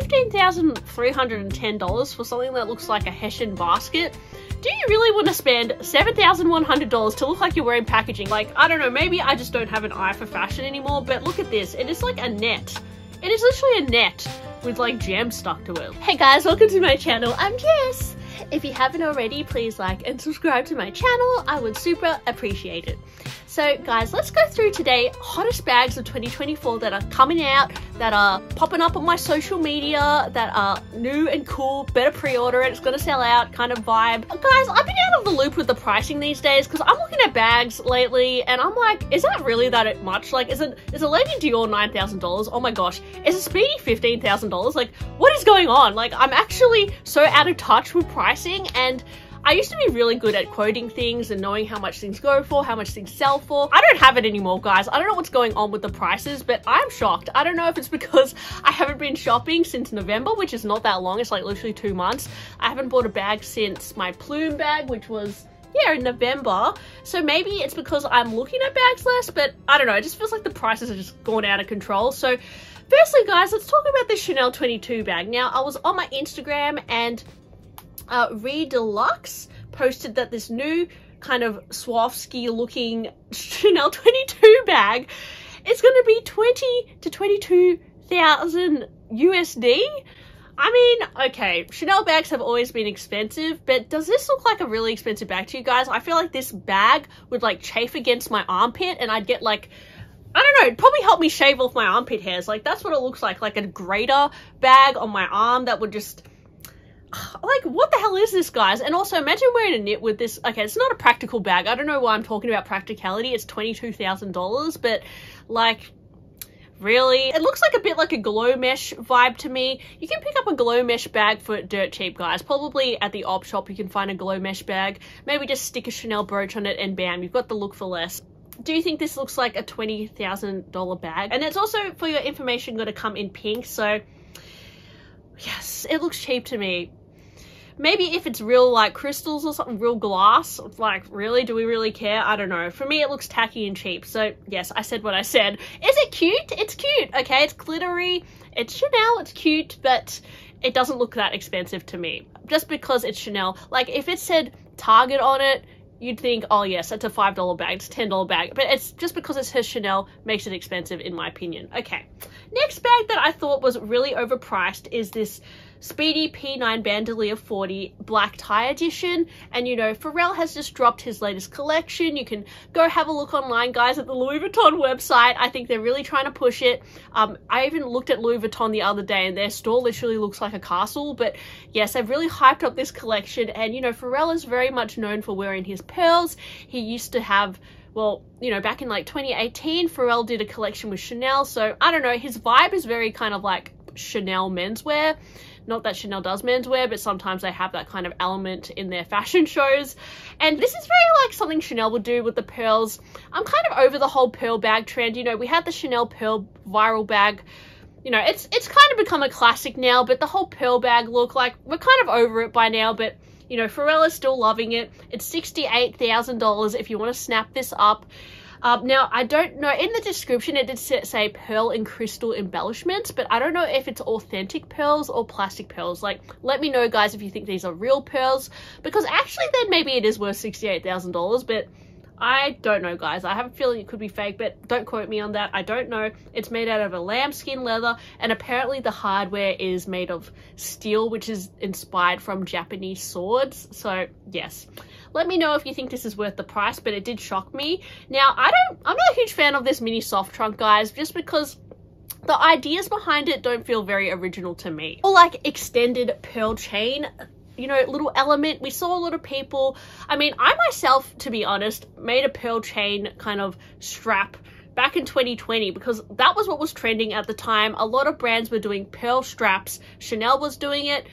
$15,310 for something that looks like a Hessian basket. Do you really want to spend $7,100 to look like you're wearing packaging? Like, I don't know, maybe I just don't have an eye for fashion anymore, but look at this. It is like a net. It is literally a net with like jam stuck to it. Hey guys, welcome to my channel. I'm Jess. If you haven't already, please like and subscribe to my channel. I would super appreciate it. So guys, let's go through today hottest bags of 2024 that are coming out, that are popping up on my social media, that are new and cool. Better pre-order it, it's gonna sell out kind of vibe. Guys, I've been out of the loop with the pricing these days because I'm looking at bags lately and I'm like, is that really that much? Like, is a Lady Dior $9,000? Oh my gosh. Is a Speedy $15,000? Like, what is going on? Like, I'm actually so out of touch with pricing, and I used to be really good at quoting things and knowing how much things go for, how much things sell for. I don't have it anymore, guys. I don't know what's going on with the prices, but I'm shocked. I don't know if it's because I haven't been shopping since November, which is not that long. It's like literally 2 months. I haven't bought a bag since my Plume bag, which was, yeah, in November. So maybe it's because I'm looking at bags less, but I don't know. It just feels like the prices are just gone out of control. So firstly, guys, let's talk about this Chanel 22 bag. Now, I was on my Instagram and Redeluxe posted that this new kind of Swarovski looking Chanel 22 bag is going to be 20 to 22,000 USD. I mean, okay, Chanel bags have always been expensive, but does this look like a really expensive bag to you guys? I feel like this bag would like chafe against my armpit and I'd get like, I don't know, it'd probably help me shave off my armpit hairs. Like, that's what it looks like a grater bag on my arm that would just, like, what the hell is this, guys? And also, imagine wearing a knit with this. Okay, it's not a practical bag. I don't know why I'm talking about practicality. It's $22,000, but like, really? It looks like a bit like a glow mesh vibe to me. You can pick up a glow mesh bag for dirt cheap, guys. Probably at the op shop you can find a glow mesh bag. Maybe just stick a Chanel brooch on it and bam, you've got the look for less. Do you think this looks like a $20,000 bag? And it's also, for your information, going to come in pink, so yes, it looks cheap to me. Maybe if it's real like crystals or something, real glass, like, really, do we really care? I don't know. For me, it looks tacky and cheap. So yes, I said what I said. Is it cute? It's cute, okay? It's glittery, it's Chanel, it's cute, but it doesn't look that expensive to me. Just because it's Chanel. Like, if it said Target on it, you'd think, oh yes, it's a $5 bag, it's a $10 bag. But it's just because it says Chanel makes it expensive, in my opinion. Okay, next bag that I thought was really overpriced is this Speedy P9 Bandolier 40 Black Tie Edition. And you know, Pharrell has just dropped his latest collection. You can go have a look online, guys, at the Louis Vuitton website. I think they're really trying to push it. I even looked at Louis Vuitton the other day and their store literally looks like a castle. But yes, they've really hyped up this collection. And you know, Pharrell is very much known for wearing his pearls. He used to have, well, you know, back in like 2018, Pharrell did a collection with Chanel. So I don't know, his vibe is very kind of like Chanel menswear. Not that Chanel does menswear, but sometimes they have that kind of element in their fashion shows. And this is very like something Chanel would do with the pearls. I'm kind of over the whole pearl bag trend. You know, we had the Chanel pearl viral bag. You know, it's kind of become a classic now, but the whole pearl bag look, like, we're kind of over it by now. But you know, Pharrell is still loving it. It's $68,000 if you want to snap this up. Now, I don't know, in the description it did say pearl and crystal embellishments, but I don't know if it's authentic pearls or plastic pearls. Like, let me know, guys, if you think these are real pearls, because actually then maybe it is worth $68,000, but I don't know, guys. I have a feeling it could be fake, but don't quote me on that. I don't know. It's made out of a lambskin leather, and apparently the hardware is made of steel, which is inspired from Japanese swords. So yes, let me know if you think this is worth the price, but it did shock me. Now, I'm not a huge fan of this mini soft trunk, guys, just because the ideas behind it don't feel very original to me. Or like extended pearl chain, you know, little element. We saw a lot of people, I mean, I myself, to be honest, made a pearl chain kind of strap back in 2020 because that was what was trending at the time. A lot of brands were doing pearl straps. Chanel was doing it.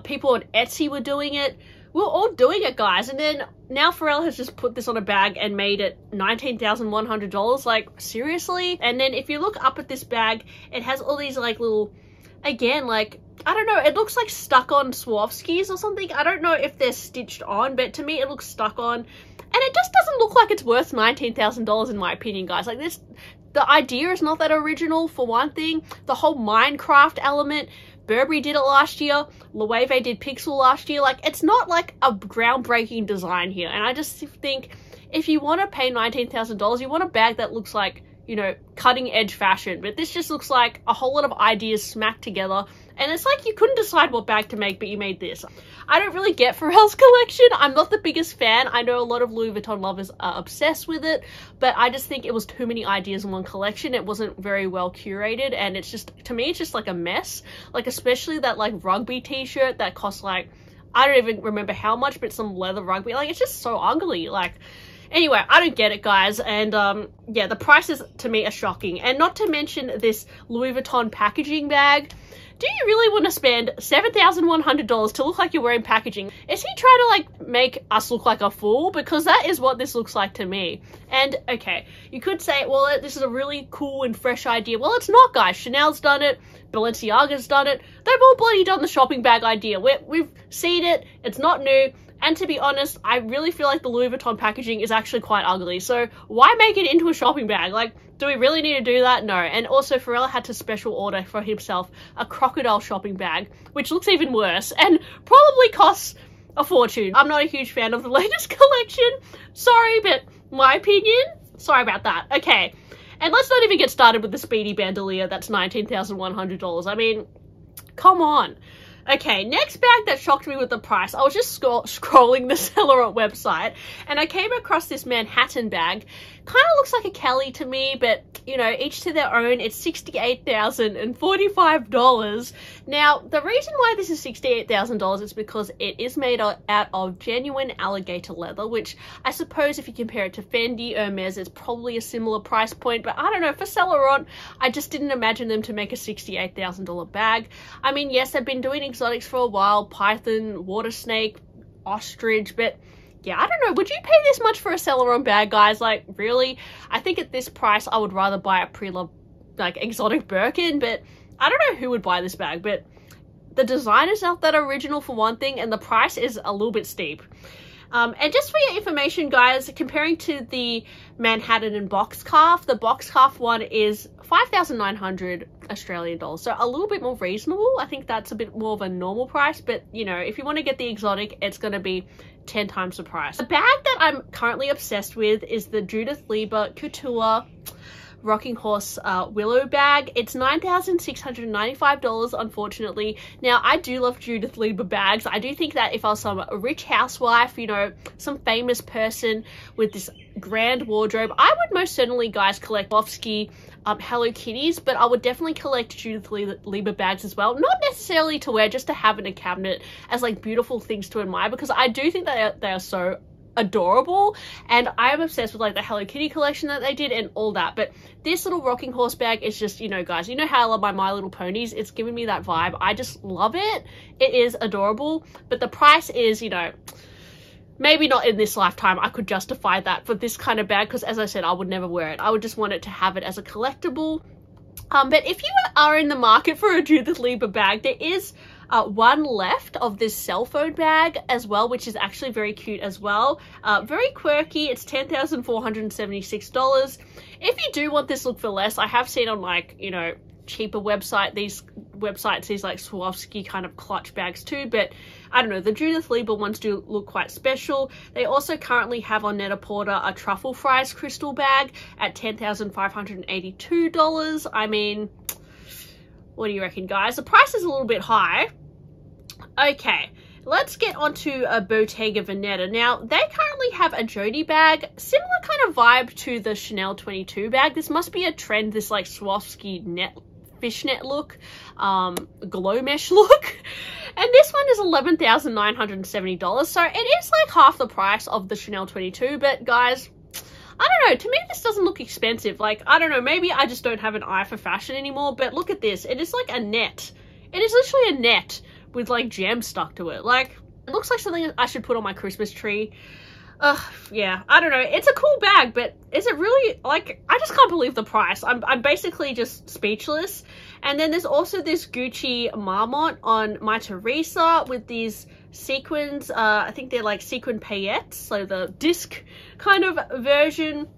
People on Etsy were doing it. We're all doing it, guys. And then now Pharrell has just put this on a bag and made it $19,100. Like, seriously? And then if you look up at this bag, it has all these like little, again, like, I don't know, it looks like stuck on Swarovskis or something. I don't know if they're stitched on, but to me it looks stuck on. And it just doesn't look like it's worth $19,000 in my opinion, guys. Like, this, the idea is not that original, for one thing. The whole Minecraft element Burberry did it last year. Loewe did Pixel last year. Like, it's not like a groundbreaking design here. And I just think if you want to pay $19,000, you want a bag that looks like, you know, cutting edge fashion. But this just looks like a whole lot of ideas smacked together. And it's like you couldn't decide what bag to make, but you made this. I don't really get Pharrell's collection. I'm not the biggest fan. I know a lot of Louis Vuitton lovers are obsessed with it, but I just think it was too many ideas in one collection. It wasn't very well curated, and it's just, to me, it's just like a mess. Like, especially that like rugby t-shirt that costs like, I don't even remember how much, but some leather rugby. Like, it's just so ugly. Like, anyway, I don't get it, guys. And yeah, the prices to me are shocking. And not to mention this Louis Vuitton packaging bag. Do you really want to spend $7,100 to look like you're wearing packaging? Is he trying to like make us look like a fool? Because that is what this looks like to me. And okay, you could say, well, this is a really cool and fresh idea. Well, it's not, guys. Chanel's done it. Balenciaga's done it. They've all bloody done the shopping bag idea. We've seen it. It's not new. And to be honest, I really feel like the Louis Vuitton packaging is actually quite ugly. So why make it into a shopping bag? Like, do we really need to do that? No. And also, Pharrell had to special order for himself a crocodile shopping bag, which looks even worse and probably costs a fortune. I'm not a huge fan of the latest collection. Sorry, but my opinion, sorry about that. Okay. And let's not even get started with the Speedy Bandolier. That's $19,100. I mean, come on. Okay, next bag that shocked me with the price. I was just scrolling the Celerant website and I came across this Manhattan bag. Kind of looks like a Kelly to me, but you know, each to their own. It's $68,045. Now, the reason why this is $68,000 is because it is made out of genuine alligator leather, which I suppose if you compare it to Fendi, Hermes, it's probably a similar price point. But I don't know, for Celerant, I just didn't imagine them to make a $68,000 bag. I mean, yes, they've been doing exotics for a while, python, water snake, ostrich, but yeah, I don't know. Would you pay this much for a Celerant bag, guys? Like, really? I think at this price, I would rather buy a pre-loved, like, exotic Birkin, but I don't know who would buy this bag, but the design is not that original for one thing, and the price is a little bit steep. And just for your information, guys, comparing to the Manhattan and box calf, the box calf one is 5,900 Australian dollars. So a little bit more reasonable. I think that's a bit more of a normal price, but you know, if you want to get the exotic, it's going to be 10 times the price. The bag that I'm currently obsessed with is the Judith Leiber Couture Rocking Horse Willow bag. It's $9,695, unfortunately. Now, I do love Judith Leiber bags. I do think that if I was some rich housewife, you know, some famous person with this grand wardrobe, I would most certainly, guys, collect Swarovski Hello Kitties, but I would definitely collect Judith Leiber bags as well. Not necessarily to wear, just to have in a cabinet as like beautiful things to admire, because I do think that they are so adorable, and I am obsessed with like the Hello Kitty collection that they did and all that. But this little rocking horse bag is just, you know, guys, you know how I love my Little Ponies. It's giving me that vibe. I just love it. It is adorable, but the price is, you know, maybe not in this lifetime I could justify that for this kind of bag, because as I said, I would never wear it. I would just want it to have it as a collectible. But if you are in the market for a Judith Leiber bag, there is one left of this cell phone bag as well, which is actually very cute as well. Very quirky. It's $10,476. If you do want this look for less, I have seen on like, you know, cheaper these like Swarovski kind of clutch bags too, but I don't know, the Judith Leiber ones do look quite special. They also currently have on Net-a-Porter a truffle fries crystal bag at $10,582. I mean, what do you reckon, guys? The price is a little bit high. Okay, let's get onto a Bottega Veneta. Now, they currently have a Jodie bag, similar kind of vibe to the Chanel 22 bag. This must be a trend, this like Swarovski fishnet look, glow mesh look. And this one is $11,970. So it is like half the price of the Chanel 22, but guys, I don't know, to me this doesn't look expensive. Like, I don't know, maybe I just don't have an eye for fashion anymore, but look at this. It is like a net. It is literally a net with like gems stuck to it. Like, it looks like something I should put on my Christmas tree. Yeah, I don't know. It's a cool bag, but is it really, like, I just can't believe the price. I'm basically just speechless. And then there's also this Gucci Marmot on My Teresa with these sequins. I think they're like sequin paillettes, so the disc kind of version.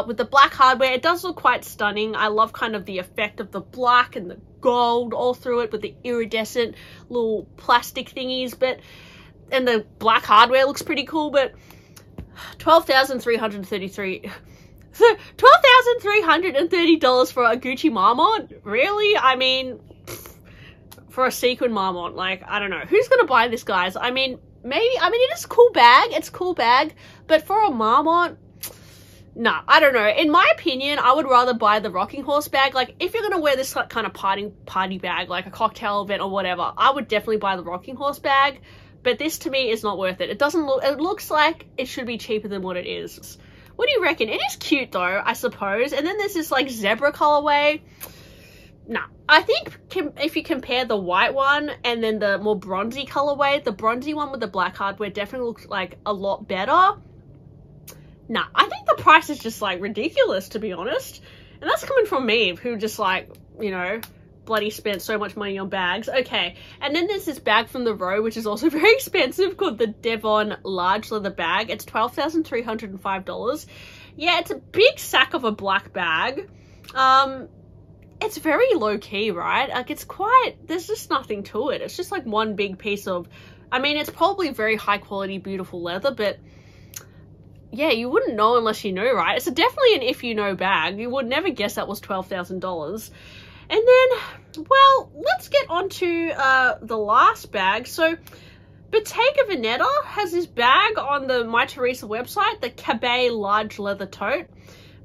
with the black hardware. It does look quite stunning. I love kind of the effect of the black and the gold all through it with the iridescent little plastic thingies, and the black hardware looks pretty cool, but $12,333 for a Gucci Marmont? Really? I mean, for a sequin Marmont, like, I don't know. Who's gonna buy this, guys? I mean, maybe, it is a cool bag. It's a cool bag, but for a Marmont, nah, I don't know. In my opinion, I would rather buy the Rocking Horse bag. Like, if you're gonna wear this kind of party bag, like a cocktail event or whatever, I would definitely buy the Rocking Horse bag. But this, to me, is not worth it. It looks like it should be cheaper than what it is. What do you reckon? It is cute, though, I suppose. And then there's this, like, zebra colorway. Nah, I think if you compare the white one and then the more bronzy colorway, the bronzy one with the black hardware definitely looks, like, a lot better. Nah, I think the price is just, like, ridiculous, to be honest. And that's coming from me, who just, like, you know, bloody spent so much money on bags. Okay, and then there's this bag from the Row, which is also very expensive, called the Devon large leather bag. It's $12,305. Yeah, it's a big sack of a black bag. It's very low-key, right? Like, it's quite, there's just nothing to it. It's just like one big piece of, I mean, it's probably very high-quality, beautiful leather, but yeah, you wouldn't know unless you knew, right? It's definitely an if you know bag. You would never guess that was $12,000. And then, well, let's get on to the last bag. So, Bottega Veneta has this bag on the My Teresa website, the Cabet large leather tote,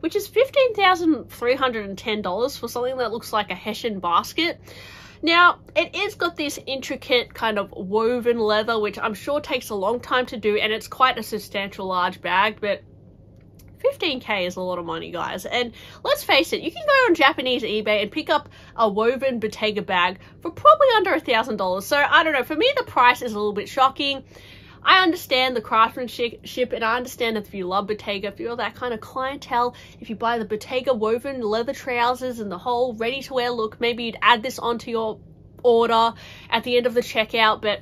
which is $15,310 for something that looks like a Hessian basket. Now, it is got this intricate kind of woven leather, which I'm sure takes a long time to do, and it's quite a substantial large bag, but $15K is a lot of money, guys. And let's face it, you can go on Japanese eBay and pick up a woven Bottega bag for probably under $1,000. So I don't know, for me the price is a little bit shocking. I understand the craftsmanship, and I understand if you love Bottega, if you're that kind of clientele, if you buy the Bottega woven leather trousers and the whole ready-to-wear look, maybe you'd add this onto your order at the end of the checkout, but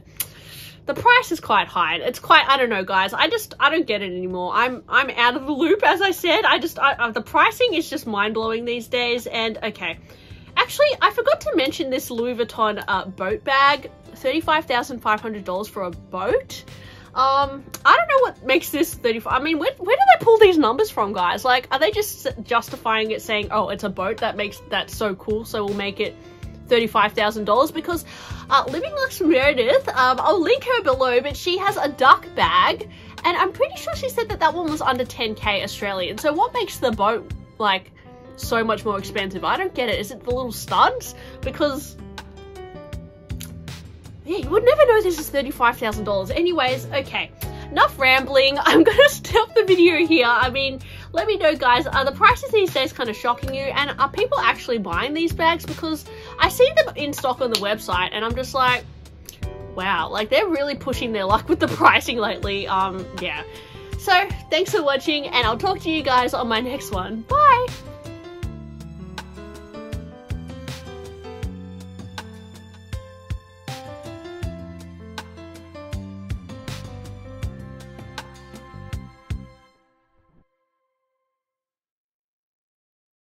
the price is quite high. It's quite, I don't know, guys. I don't get it anymore. I'm out of the loop, as I said. The pricing is just mind-blowing these days. And okay, actually, I forgot to mention this Louis Vuitton boat bag, $35,500 for a boat. I don't know what makes this 35. I mean, where do they pull these numbers from, guys? Like, are they just justifying it, saying, oh, it's a boat that's so cool, so we'll make it $35,000? Because Living Lux Meredith, I'll link her below, but she has a duck bag, and I'm pretty sure she said that one was under 10K Australian. So what makes the boat, like, so much more expensive? I don't get it. Is it the little studs? Because yeah, you would never know this is $35,000. Anyways, okay, enough rambling. I'm gonna stop the video here. I mean, let me know, guys, are the prices these days kind of shocking you? And are people actually buying these bags? Because I see them in stock on the website, and I'm just like, wow, like, they're really pushing their luck with the pricing lately. Yeah. So, thanks for watching, and I'll talk to you guys on my next one. Bye!